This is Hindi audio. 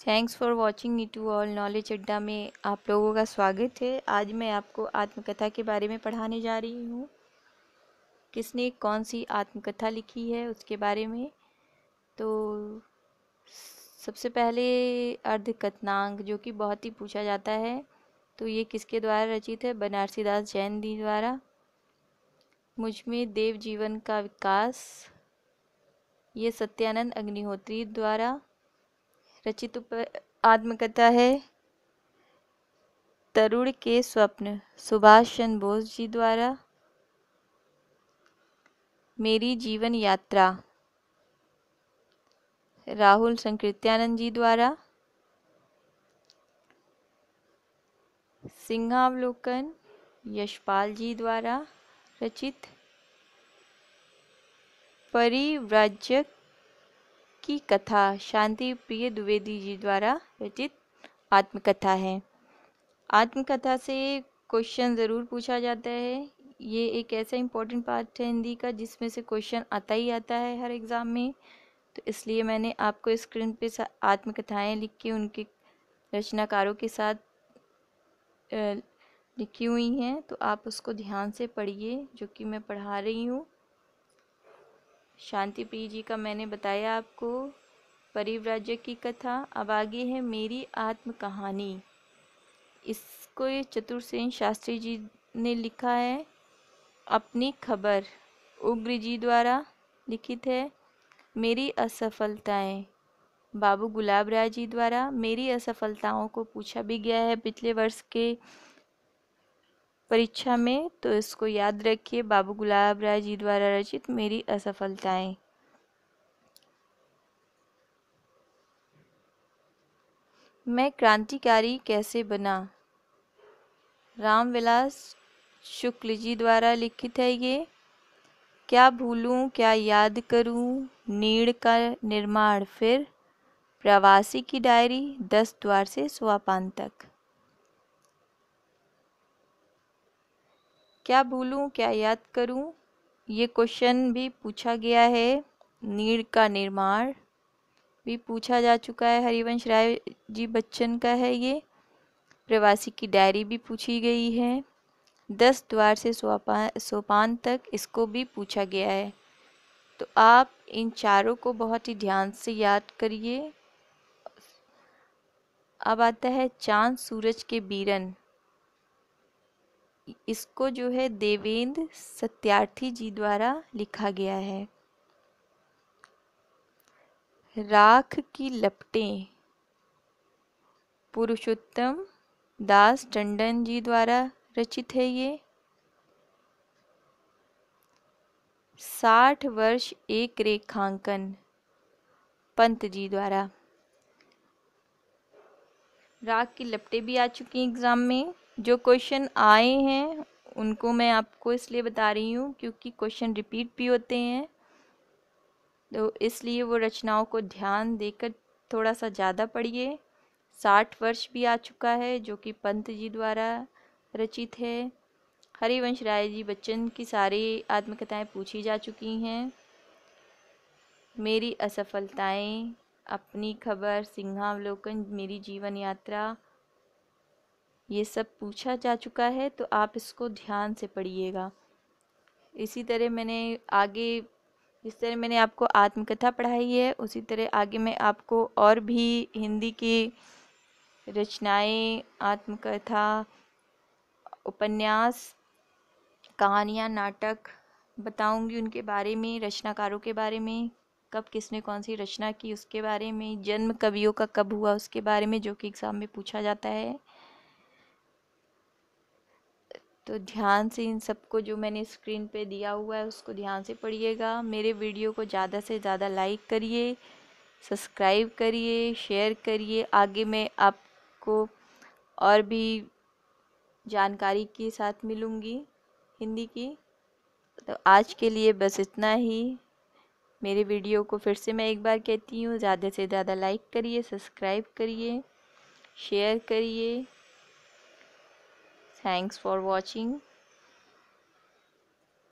Thanks for watching me to all knowledge Adda में आप लोगों का स्वागत है। आज मैं आपको आत्मकथा के बारे में पढ़ाने जा रही हूँ। किसने कौन सी आत्मकथा लिखी है उसके बारे में। तो सबसे पहले अर्धकथनांक, जो कि बहुत ही पूछा जाता है, तो ये किसके द्वारा रचित है? बनारसी दास जैन जी द्वारा। मुझमें देव जीवन का विकास, ये सत्यानंद अग्निहोत्री द्वारा रचित आत्मकथा है। तरुण के स्वप्न, सुभाष चंद्र बोस जी द्वारा। मेरी जीवन यात्रा, राहुल संकीर्त्यानंद जी द्वारा। सिंहावलोकन, यशपाल जी द्वारा रचित। परिव्राजक की कथा, शांति प्रिय द्विवेदी जी द्वारा रचित आत्मकथा है। आत्मकथा से क्वेश्चन ज़रूर पूछा जाता है। ये एक ऐसा इम्पोर्टेंट पार्ट है हिंदी का जिसमें से क्वेश्चन आता ही आता है हर एग्ज़ाम में। तो इसलिए मैंने आपको स्क्रीन पे आत्मकथाएं लिख के उनके रचनाकारों के साथ लिखी हुई हैं, तो आप उसको ध्यान से पढ़िए जो कि मैं पढ़ा रही हूँ। शांति प्रिय जी का मैंने बताया आपको। परिव्राजक की कथा। अब आगे है मेरी आत्म कहानी। इसको ये चतुरसेन शास्त्री जी ने लिखा है। अपनी खबर, उग्र जी द्वारा लिखित है। मेरी असफलताएं, बाबू गुलाब राय जी द्वारा। मेरी असफलताओं को पूछा भी गया है पिछले वर्ष के परीक्षा में, तो इसको याद रखिए। बाबू गुलाब राय जी द्वारा रचित मेरी असफलताएं। मैं क्रांतिकारी कैसे बना, रामविलास शुक्ल जी द्वारा लिखित है ये। क्या भूलूं क्या याद करूं, नीड़ का निर्माण फिर। प्रवासी की डायरी, 10 द्वार से सोपान तक। क्या भूलूं क्या याद करूं, ये क्वेश्चन भी पूछा गया है। नीड़ का निर्माण भी पूछा जा चुका है, हरिवंश राय जी बच्चन का है ये। प्रवासी की डायरी भी पूछी गई है। 10 द्वार से सोपान तक, इसको भी पूछा गया है। तो आप इन चारों को बहुत ही ध्यान से याद करिए। अब आता है चांद सूरज के बीरन। इसको जो है देवेंद्र सत्यार्थी जी द्वारा लिखा गया है। राख की लपटें, पुरुषोत्तम दास टंडन जी द्वारा रचित है ये। 60 वर्ष एक रेखांकन, पंत जी द्वारा। राख की लपटें भी आ चुकी हैं एग्ज़ाम में। जो क्वेश्चन आए हैं उनको मैं आपको इसलिए बता रही हूँ क्योंकि क्वेश्चन रिपीट भी होते हैं, तो इसलिए वो रचनाओं को ध्यान देकर थोड़ा सा ज़्यादा पढ़िए। 60 वर्ष भी आ चुका है जो कि पंत जी द्वारा रचित है। हरिवंश राय जी बच्चन की सारी आत्मकथाएं पूछी जा चुकी हैं। मेरी असफलताएं, अपनी खबर, सिंहावलोकन, मेरी जीवन यात्रा, ये सब पूछा जा चुका है, तो आप इसको ध्यान से पढ़िएगा। इसी तरह मैंने आगे, जिस तरह मैंने आपको आत्मकथा पढ़ाई है उसी तरह आगे मैं आपको और भी हिंदी की रचनाएं, आत्मकथा, उपन्यास, कहानियाँ, नाटक बताऊंगी। उनके बारे में, रचनाकारों के बारे में, कब किसने कौन सी रचना की उसके बारे में, जन्म कवियों का कब हुआ उसके बारे में, जो कि एग्ज़ाम में पूछा जाता है। तो ध्यान से इन सबको जो मैंने स्क्रीन पे दिया हुआ है उसको ध्यान से पढ़िएगा। मेरे वीडियो को ज़्यादा से ज़्यादा लाइक करिए, सब्सक्राइब करिए, शेयर करिए। आगे मैं आपको और भी जानकारी के साथ मिलूँगी हिंदी की। तो आज के लिए बस इतना ही। मेरे वीडियो को फिर से मैं एक बार कहती हूँ, ज़्यादा से ज़्यादा लाइक करिए, सब्सक्राइब करिए, शेयर करिए। Thanks for watching.